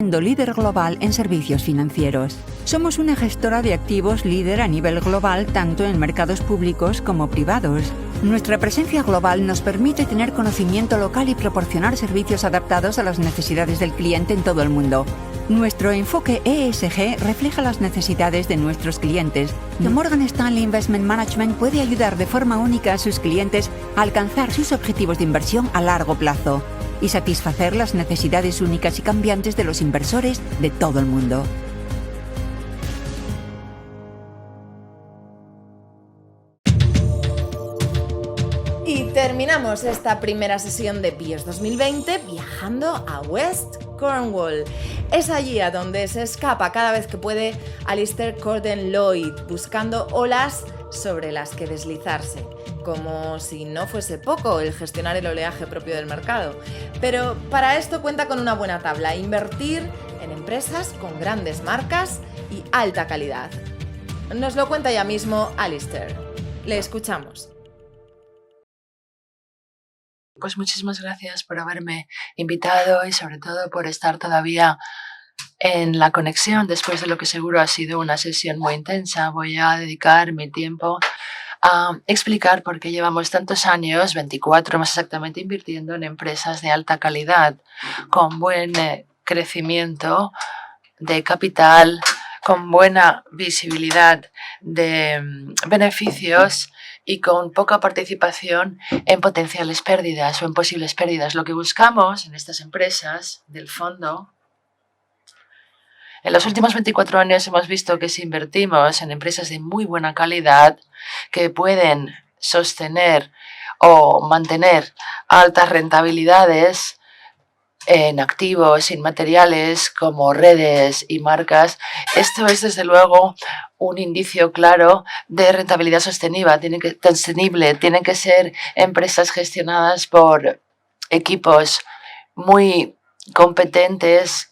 Siendo líder global en servicios financieros. Somos una gestora de activos líder a nivel global tanto en mercados públicos como privados. Nuestra presencia global nos permite tener conocimiento local y proporcionar servicios adaptados a las necesidades del cliente en todo el mundo. Nuestro enfoque ESG refleja las necesidades de nuestros clientes. Morgan Stanley Investment Management puede ayudar de forma única a sus clientes a alcanzar sus objetivos de inversión a largo plazo y satisfacer las necesidades únicas y cambiantes de los inversores de todo el mundo. Y terminamos esta primera sesión de BIOS 2020 viajando a West Cornwall. Es allí a donde se escapa cada vez que puede Alistair Courtney-Lloyd, buscando olas sobre las que deslizarse. Como si no fuese poco el gestionar el oleaje propio del mercado. Pero para esto cuenta con una buena tabla: invertir en empresas con grandes marcas y alta calidad. Nos lo cuenta ya mismo Alistair. Le escuchamos. Pues muchísimas gracias por haberme invitado y sobre todo por estar todavía en la conexión después de lo que seguro ha sido una sesión muy intensa. Voy a dedicar mi tiempo a explicar por qué llevamos tantos años, 24 más exactamente, invirtiendo en empresas de alta calidad, con buen crecimiento de capital, con buena visibilidad de beneficios y con poca participación en potenciales pérdidas o en posibles pérdidas. Lo que buscamos en estas empresas del fondo, en los últimos 24 años hemos visto que si invertimos en empresas de muy buena calidad que pueden sostener o mantener altas rentabilidades en activos inmateriales como redes y marcas, esto es desde luego un indicio claro de rentabilidad sostenible. Tienen que ser empresas gestionadas por equipos muy competentes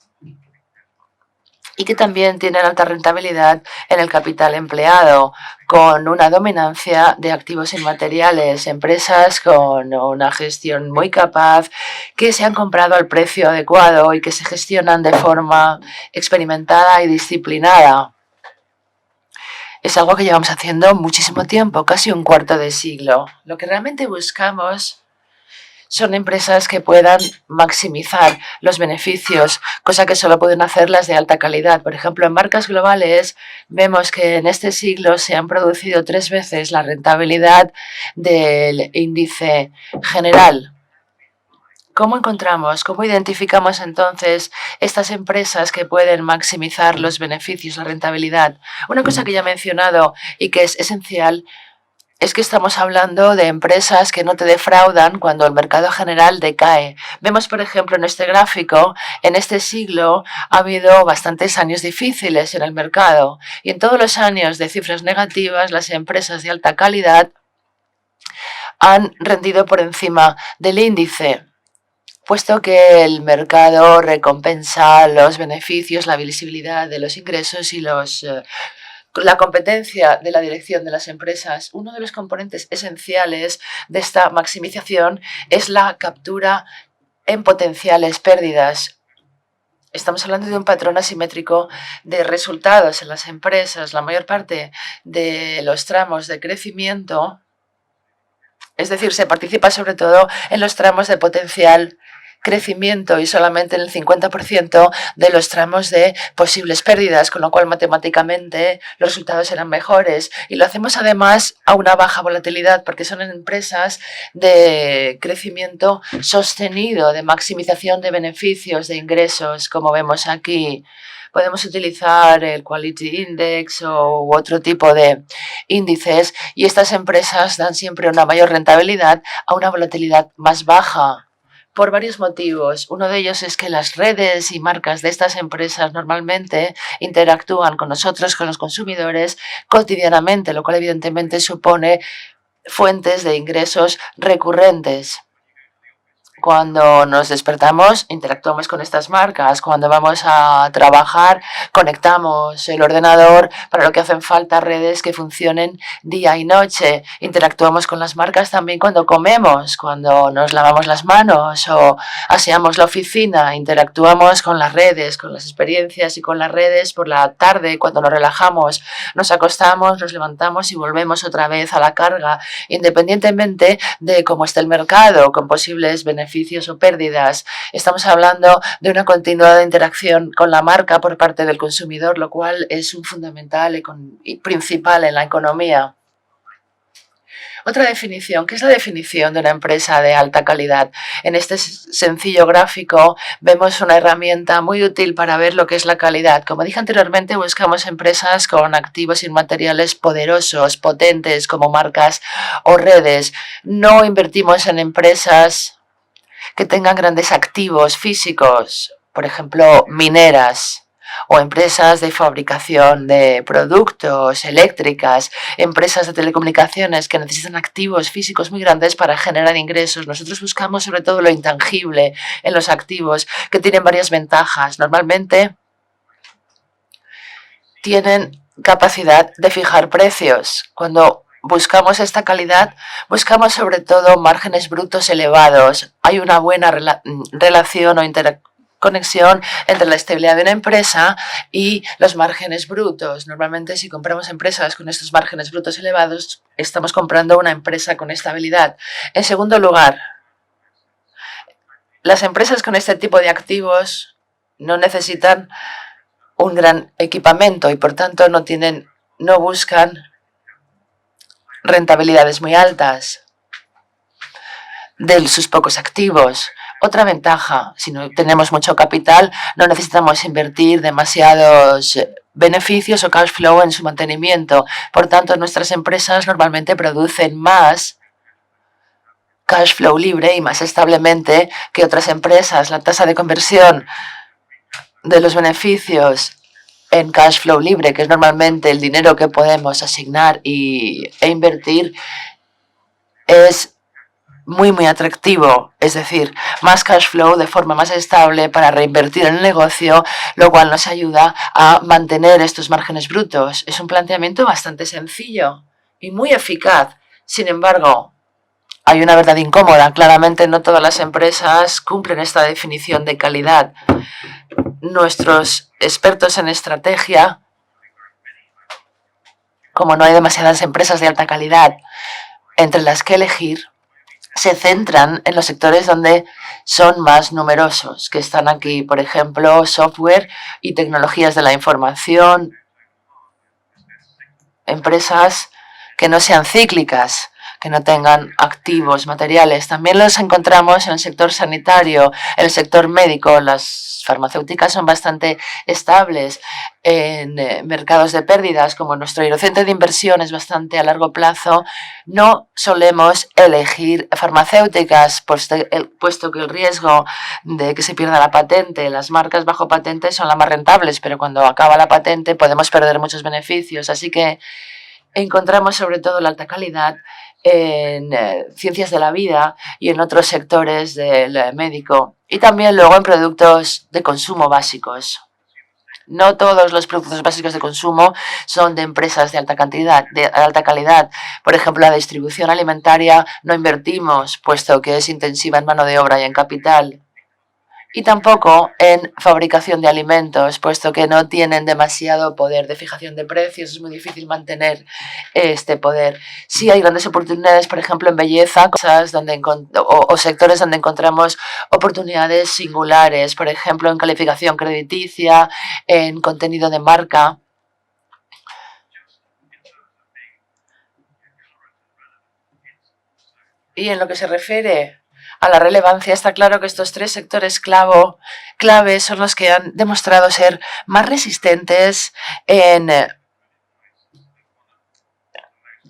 y que también tienen alta rentabilidad en el capital empleado, con una dominancia de activos inmateriales, empresas con una gestión muy capaz, que se han comprado al precio adecuado y que se gestionan de forma experimentada y disciplinada. Es algo que llevamos haciendo muchísimo tiempo, casi un cuarto de siglo. Lo que realmente buscamos son empresas que puedan maximizar los beneficios, cosa que solo pueden hacer las de alta calidad. Por ejemplo, en marcas globales vemos que en este siglo se han producido 3 veces la rentabilidad del índice general. ¿Cómo identificamos entonces estas empresas que pueden maximizar los beneficios, la rentabilidad? Una cosa que ya he mencionado y que es esencial es que estamos hablando de empresas que no te defraudan cuando el mercado general decae. Vemos, por ejemplo, en este gráfico, en este siglo ha habido bastantes años difíciles en el mercado y en todos los años de cifras negativas las empresas de alta calidad han rendido por encima del índice, puesto que el mercado recompensa los beneficios, la visibilidad de los ingresos y la competencia de la dirección de las empresas. Uno de los componentes esenciales de esta maximización es la captura en potenciales pérdidas. Estamos hablando de un patrón asimétrico de resultados en las empresas. La mayor parte de los tramos de crecimiento, es decir, se participa sobre todo en los tramos de potencial crecimiento y solamente en el 50% de los tramos de posibles pérdidas, con lo cual matemáticamente los resultados serán mejores. Y lo hacemos además a una baja volatilidad porque son empresas de crecimiento sostenido, de maximización de beneficios, de ingresos, como vemos aquí. Podemos utilizar el Quality Index u otro tipo de índices y estas empresas dan siempre una mayor rentabilidad a una volatilidad más baja, por varios motivos. Uno de ellos es que las redes y marcas de estas empresas normalmente interactúan con nosotros, con los consumidores, cotidianamente, lo cual evidentemente supone fuentes de ingresos recurrentes. Cuando nos despertamos, interactuamos con estas marcas. Cuando vamos a trabajar, conectamos el ordenador para lo que hacen falta redes que funcionen día y noche. Interactuamos con las marcas también cuando comemos, cuando nos lavamos las manos o aseamos la oficina. Interactuamos con las redes, con las experiencias y con las redes por la tarde, cuando nos relajamos, nos acostamos, nos levantamos y volvemos otra vez a la carga, independientemente de cómo esté el mercado, con posibles beneficios o pérdidas. Estamos hablando de una continuada interacción con la marca por parte del consumidor, lo cual es un fundamental y principal en la economía. Otra definición, ¿qué es la definición de una empresa de alta calidad? En este sencillo gráfico vemos una herramienta muy útil para ver lo que es la calidad. Como dije anteriormente, buscamos empresas con activos inmateriales poderosos, potentes, como marcas o redes. No invertimos en empresas que tengan grandes activos físicos, por ejemplo, mineras, o empresas de fabricación de productos, eléctricas, empresas de telecomunicaciones que necesitan activos físicos muy grandes para generar ingresos. Nosotros buscamos sobre todo lo intangible en los activos, que tienen varias ventajas. Normalmente tienen capacidad de fijar precios. Cuando buscamos esta calidad, buscamos sobre todo márgenes brutos elevados. Hay una buena relación o interconexión entre la estabilidad de una empresa y los márgenes brutos. Normalmente, si compramos empresas con estos márgenes brutos elevados, estamos comprando una empresa con estabilidad. En segundo lugar, las empresas con este tipo de activos no necesitan un gran equipamiento y por tanto no buscan rentabilidades muy altas de sus pocos activos. Otra ventaja, si no tenemos mucho capital, no necesitamos invertir demasiados beneficios o cash flow en su mantenimiento. Por tanto, nuestras empresas normalmente producen más cash flow libre y más establemente que otras empresas. La tasa de conversión de los beneficios en cash flow libre, que es normalmente el dinero que podemos asignar e invertir, es muy atractivo, es decir, más cash flow de forma más estable para reinvertir en el negocio, lo cual nos ayuda a mantener estos márgenes brutos. Es un planteamiento bastante sencillo y muy eficaz. Sin embargo, hay una verdad incómoda. Claramente no todas las empresas cumplen esta definición de calidad. Nuestros expertos en estrategia, como no hay demasiadas empresas de alta calidad entre las que elegir, se centran en los sectores donde son más numerosos, que están aquí, por ejemplo, software y tecnologías de la información, empresas que no sean cíclicas, que no tengan activos materiales. También los encontramos en el sector sanitario, en el sector médico. Las farmacéuticas son bastante estables en mercados de pérdidas, como nuestro horizonte de inversión es bastante a largo plazo. No solemos elegir farmacéuticas, puesto que el riesgo de que se pierda la patente, las marcas bajo patente son las más rentables, pero cuando acaba la patente podemos perder muchos beneficios. Así que encontramos sobre todo la alta calidad en ciencias de la vida y en otros sectores del médico, y también luego en productos de consumo básicos. No todos los productos básicos de consumo son de empresas de alta calidad. Por ejemplo, la distribución alimentaria no invertimos, puesto que es intensiva en mano de obra y en capital. Y tampoco en fabricación de alimentos, puesto que no tienen demasiado poder de fijación de precios. Es muy difícil mantener este poder. Sí hay grandes oportunidades, por ejemplo, en belleza, cosas o sectores donde encontramos oportunidades singulares, por ejemplo, en calificación crediticia, en contenido de marca. Y en lo que se refiere a la relevancia, está claro que estos tres sectores clave son los que han demostrado ser más resistentes en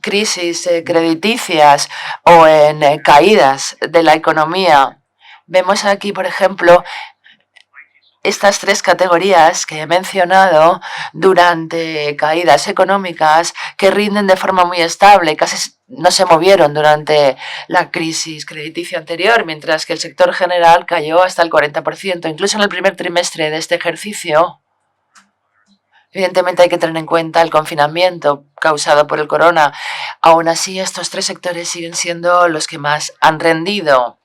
crisis crediticias o en caídas de la economía. Vemos aquí, por ejemplo, estas tres categorías que he mencionado durante caídas económicas que rinden de forma muy estable, casi no se movieron durante la crisis crediticia anterior, mientras que el sector general cayó hasta el 40%, incluso en el primer trimestre de este ejercicio. Evidentemente hay que tener en cuenta el confinamiento causado por el corona. Aún así, estos tres sectores siguen siendo los que más han rendido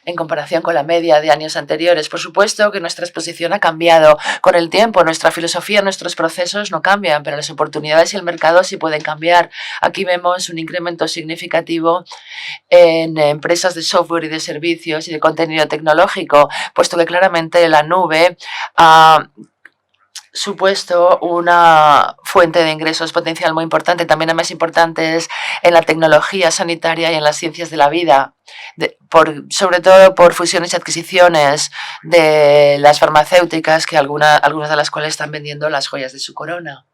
en comparación con la media de años anteriores. Por supuesto que nuestra exposición ha cambiado con el tiempo, nuestra filosofía, nuestros procesos no cambian, pero las oportunidades y el mercado sí pueden cambiar. Aquí vemos un incremento significativo en empresas de software y de servicios y de contenido tecnológico, puesto que claramente la nube ha supuesto una fuente de ingresos potencial muy importante. También las más importantes en la tecnología sanitaria y en las ciencias de la vida, sobre todo por fusiones y adquisiciones de las farmacéuticas, que algunas de las cuales están vendiendo las joyas de su corona.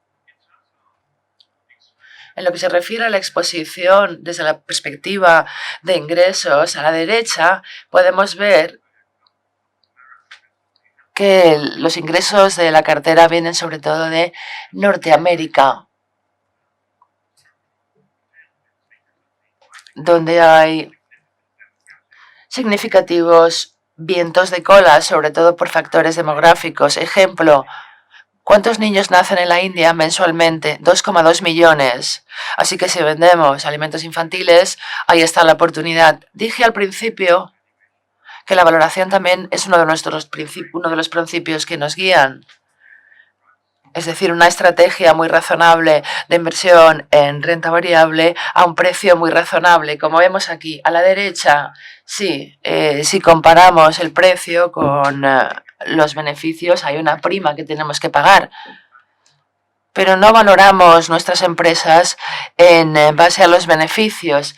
En lo que se refiere a la exposición desde la perspectiva de ingresos, a la derecha podemos ver que los ingresos de la cartera vienen sobre todo de Norteamérica, donde hay significativos vientos de cola, sobre todo por factores demográficos. Ejemplo, ¿cuántos niños nacen en la India mensualmente? 2,2 millones. Así que si vendemos alimentos infantiles, ahí está la oportunidad. Dije al principio que la valoración también es uno de los principios que nos guían. Es decir, una estrategia muy razonable de inversión en renta variable a un precio muy razonable. Como vemos aquí, a la derecha, sí, si comparamos el precio con los beneficios, hay una prima que tenemos que pagar. Pero no valoramos nuestras empresas en base a los beneficios,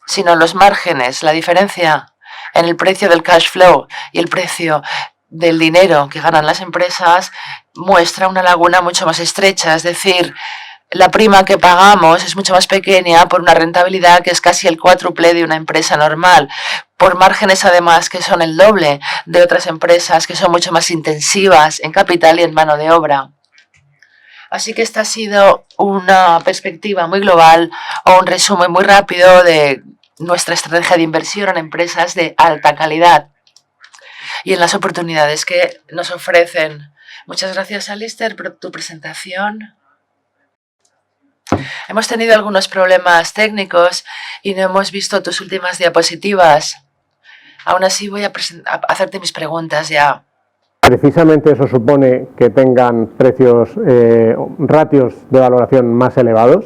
sino los márgenes, la diferencia en el precio del cash flow y el precio del dinero que ganan las empresas muestra una laguna mucho más estrecha. Es decir, la prima que pagamos es mucho más pequeña por una rentabilidad que es casi el cuádruple de una empresa normal, por márgenes además que son el doble de otras empresas que son mucho más intensivas en capital y en mano de obra. Así que esta ha sido una perspectiva muy global o un resumen muy rápido de nuestra estrategia de inversión en empresas de alta calidad y en las oportunidades que nos ofrecen. Muchas gracias, Alistair, por tu presentación. Hemos tenido algunos problemas técnicos y no hemos visto tus últimas diapositivas. Aún así, voy a hacerte mis preguntas ya. Precisamente eso supone que tengan precios, ratios de valoración más elevados.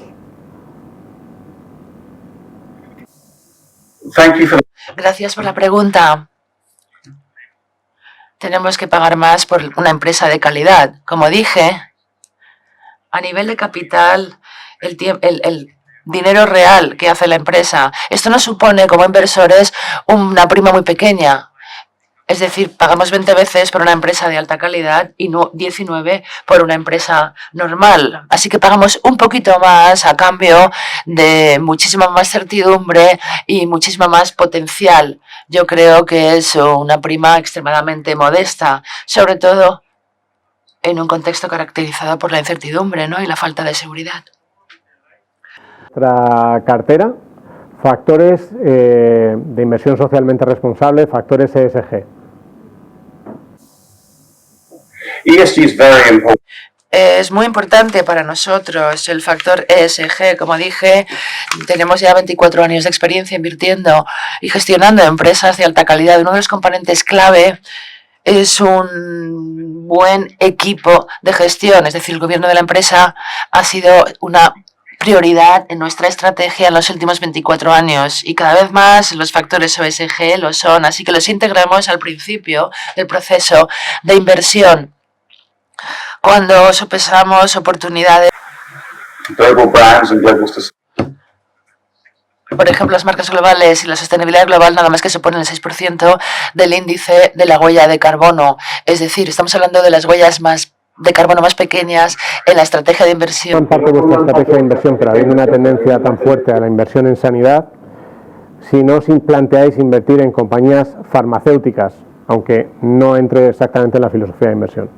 Gracias por la pregunta. Tenemos que pagar más por una empresa de calidad. Como dije, a nivel de capital, el dinero real que hace la empresa, esto nos supone como inversores una prima muy pequeña. Es decir, pagamos 20 veces por una empresa de alta calidad y no 19 por una empresa normal. Así que pagamos un poquito más a cambio de muchísima más certidumbre y muchísima más potencial. Yo creo que es una prima extremadamente modesta, sobre todo en un contexto caracterizado por la incertidumbre, ¿no?, y la falta de seguridad. Nuestra cartera, factores de inversión socialmente responsable, factores ESG. Es muy importante para nosotros el factor ESG. Como dije, tenemos ya 24 años de experiencia invirtiendo y gestionando empresas de alta calidad. Uno de los componentes clave es un buen equipo de gestión. Es decir, el gobierno de la empresa ha sido una prioridad en nuestra estrategia en los últimos 24 años y cada vez más los factores ESG lo son. Así que los integramos al principio del proceso de inversión. Cuando sopesamos oportunidades, por ejemplo, las marcas globales y la sostenibilidad global nada más que suponen el 6% del índice de la huella de carbono. Es decir, estamos hablando de las huellas de carbono más pequeñas en la estrategia de inversión. En parte de vuestra estrategia de inversión, pero habiendo una tendencia tan fuerte a la inversión en sanidad, si no os planteáis invertir en compañías farmacéuticas, aunque no entre exactamente en la filosofía de inversión.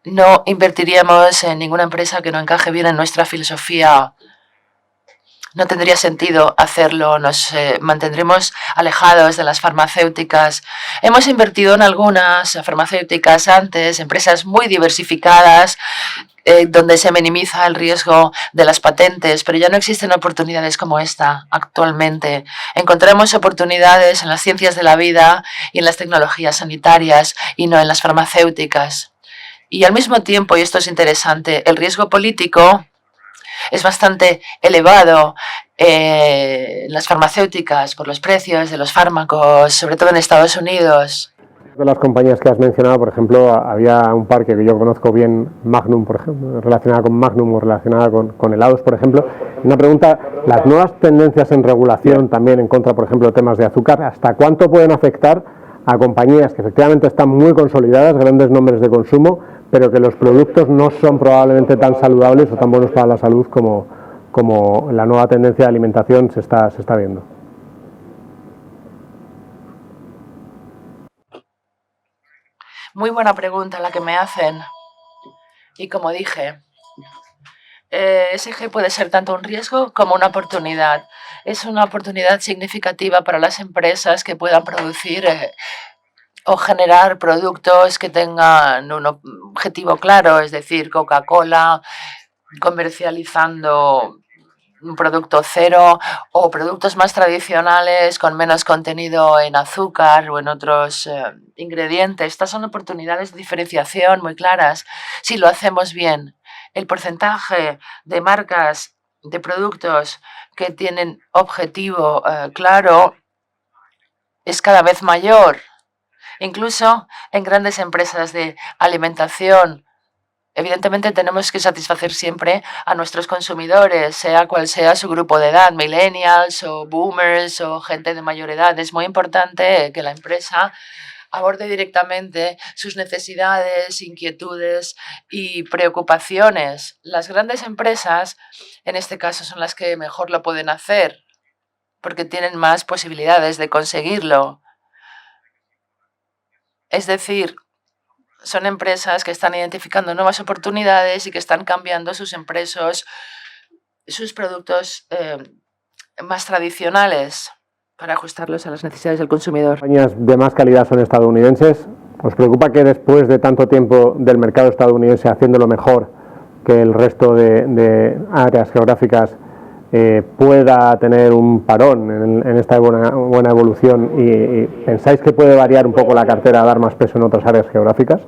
No invertiríamos en ninguna empresa que no encaje bien en nuestra filosofía. No tendría sentido hacerlo, nos mantendremos alejados de las farmacéuticas. Hemos invertido en algunas farmacéuticas antes, empresas muy diversificadas, donde se minimiza el riesgo de las patentes, pero ya no existen oportunidades como esta actualmente. Encontramos oportunidades en las ciencias de la vida y en las tecnologías sanitarias y no en las farmacéuticas. Y al mismo tiempo, y esto es interesante, el riesgo político es bastante elevado en las farmacéuticas por los precios de los fármacos, sobre todo en Estados Unidos. De las compañías que has mencionado, por ejemplo, había un par que yo conozco bien, Magnum, por ejemplo, relacionada con Magnum o relacionada con helados, por ejemplo. Una pregunta, las nuevas tendencias en regulación también en contra, por ejemplo, de temas de azúcar, ¿hasta cuánto pueden afectar a compañías que efectivamente están muy consolidadas, grandes nombres de consumo, pero que los productos no son probablemente tan saludables o tan buenos para la salud como la nueva tendencia de alimentación se está viendo? Muy buena pregunta la que me hacen. Y como dije, ESG puede ser tanto un riesgo como una oportunidad. Es una oportunidad significativa para las empresas que puedan producir o generar productos que tengan un objetivo claro, es decir, Coca-Cola comercializando un producto cero o productos más tradicionales con menos contenido en azúcar o en otros ingredientes. Estas son oportunidades de diferenciación muy claras si lo hacemos bien. El porcentaje de marcas, de productos que tienen objetivo claro es cada vez mayor. Incluso en grandes empresas de alimentación. Evidentemente tenemos que satisfacer siempre a nuestros consumidores, sea cual sea su grupo de edad, millennials o boomers o gente de mayor edad. Es muy importante que la empresa aborde directamente sus necesidades, inquietudes y preocupaciones. Las grandes empresas, en este caso, son las que mejor lo pueden hacer, porque tienen más posibilidades de conseguirlo. Es decir, son empresas que están identificando nuevas oportunidades y que están cambiando sus empresas, sus productos más tradicionales para ajustarlos a las necesidades del consumidor. Las compañías de más calidad son estadounidenses. ¿Os preocupa que después de tanto tiempo del mercado estadounidense haciéndolo mejor que el resto de áreas geográficas pueda tener un parón en esta buena evolución y pensáis que puede variar un poco la cartera a dar más peso en otras áreas geográficas?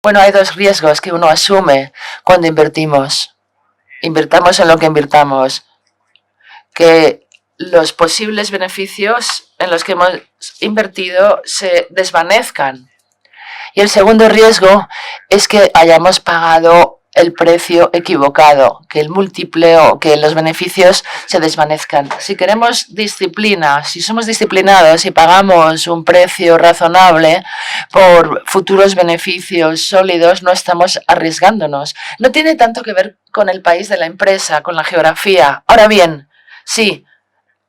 Bueno, hay dos riesgos que uno asume cuando invertimos. Invirtamos en lo que invirtamos. Que los posibles beneficios en los que hemos invertido se desvanezcan. Y el segundo riesgo es que hayamos pagado el precio equivocado, que el múltiplo, que los beneficios se desvanezcan. Si queremos disciplina, si somos disciplinados y pagamos un precio razonable por futuros beneficios sólidos, no estamos arriesgándonos. No tiene tanto que ver con el país de la empresa, con la geografía. Ahora bien, sí,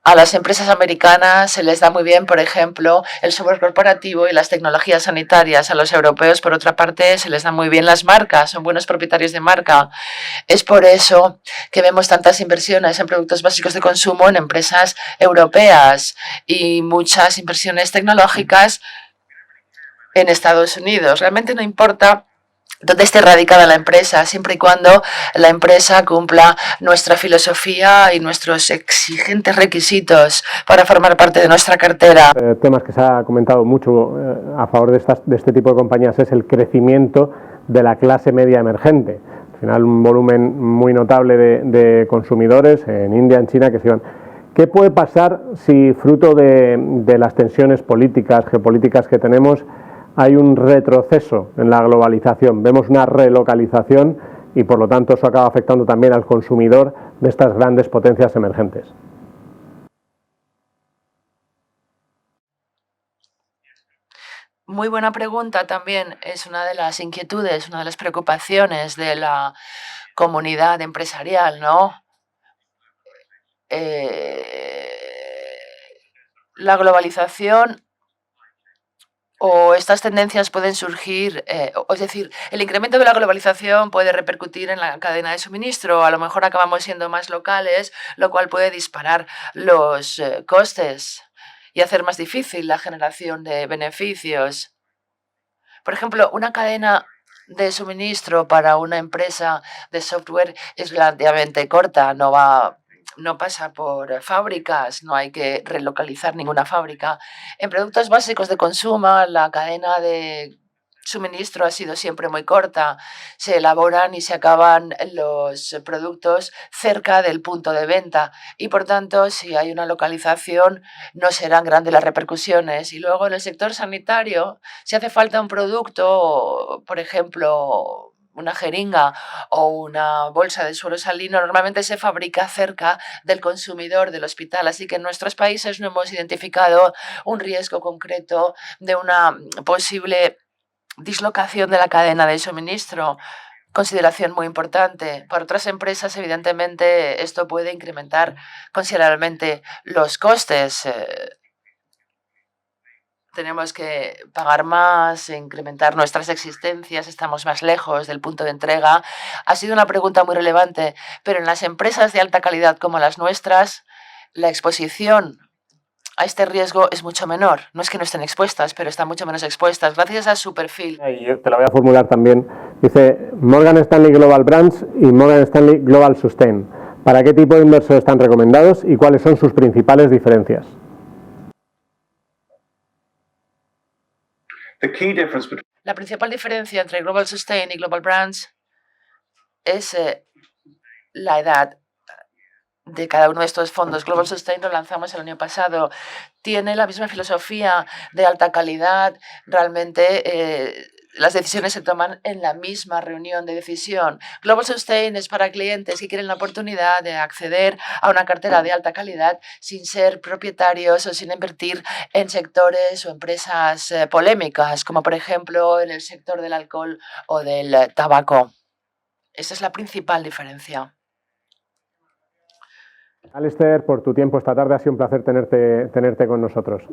a las empresas americanas se les da muy bien, por ejemplo, el software corporativo y las tecnologías sanitarias. A los europeos, por otra parte, se les dan muy bien las marcas, son buenos propietarios de marca. Es por eso que vemos tantas inversiones en productos básicos de consumo en empresas europeas y muchas inversiones tecnológicas en Estados Unidos. Realmente no importa dónde esté radicada la empresa, siempre y cuando la empresa cumpla nuestra filosofía y nuestros exigentes requisitos para formar parte de nuestra cartera. Temas que se ha comentado mucho a favor de este tipo de compañías es el crecimiento de la clase media emergente. Al final, un volumen muy notable de consumidores en India, en China, que se iban. ¿Qué puede pasar si, fruto de las tensiones políticas, geopolíticas que tenemos, hay un retroceso en la globalización? Vemos una relocalización y, por lo tanto, eso acaba afectando también al consumidor de estas grandes potencias emergentes. Muy buena pregunta también. Es una de las inquietudes, una de las preocupaciones de la comunidad empresarial, ¿no? Eh, la globalización o estas tendencias pueden surgir, es decir, el incremento de la globalización puede repercutir en la cadena de suministro. A lo mejor acabamos siendo más locales, lo cual puede disparar los costes y hacer más difícil la generación de beneficios. Por ejemplo, una cadena de suministro para una empresa de software es relativamente corta, no pasa por fábricas, no hay que relocalizar ninguna fábrica. En productos básicos de consumo, la cadena de suministro ha sido siempre muy corta. Se elaboran y se acaban los productos cerca del punto de venta y, por tanto, si hay una localización, no serán grandes las repercusiones. Y luego en el sector sanitario, si hace falta un producto, por ejemplo, una jeringa o una bolsa de suero salino, normalmente se fabrica cerca del consumidor, del hospital. Así que en nuestros países no hemos identificado un riesgo concreto de una posible dislocación de la cadena de suministro. Consideración muy importante. Para otras empresas, evidentemente, esto puede incrementar considerablemente los costes. Tenemos que pagar más, incrementar nuestras existencias, estamos más lejos del punto de entrega. Ha sido una pregunta muy relevante, pero en las empresas de alta calidad como las nuestras, la exposición a este riesgo es mucho menor. No es que no estén expuestas, pero están mucho menos expuestas gracias a su perfil. Y yo te la voy a formular también. Dice Morgan Stanley Global Brands y Morgan Stanley Global Sustain. ¿Para qué tipo de inversores están recomendados y cuáles son sus principales diferencias? La principal diferencia entre Global Sustain y Global Brands es la edad de cada uno de estos fondos. Global Sustain lo lanzamos el año pasado. Tiene la misma filosofía de alta calidad. Realmente las decisiones se toman en la misma reunión de decisión. Global Sustain es para clientes que quieren la oportunidad de acceder a una cartera de alta calidad sin ser propietarios o sin invertir en sectores o empresas polémicas, como por ejemplo en el sector del alcohol o del tabaco. Esa es la principal diferencia. Alistair, por tu tiempo esta tarde, ha sido un placer tenerte con nosotros.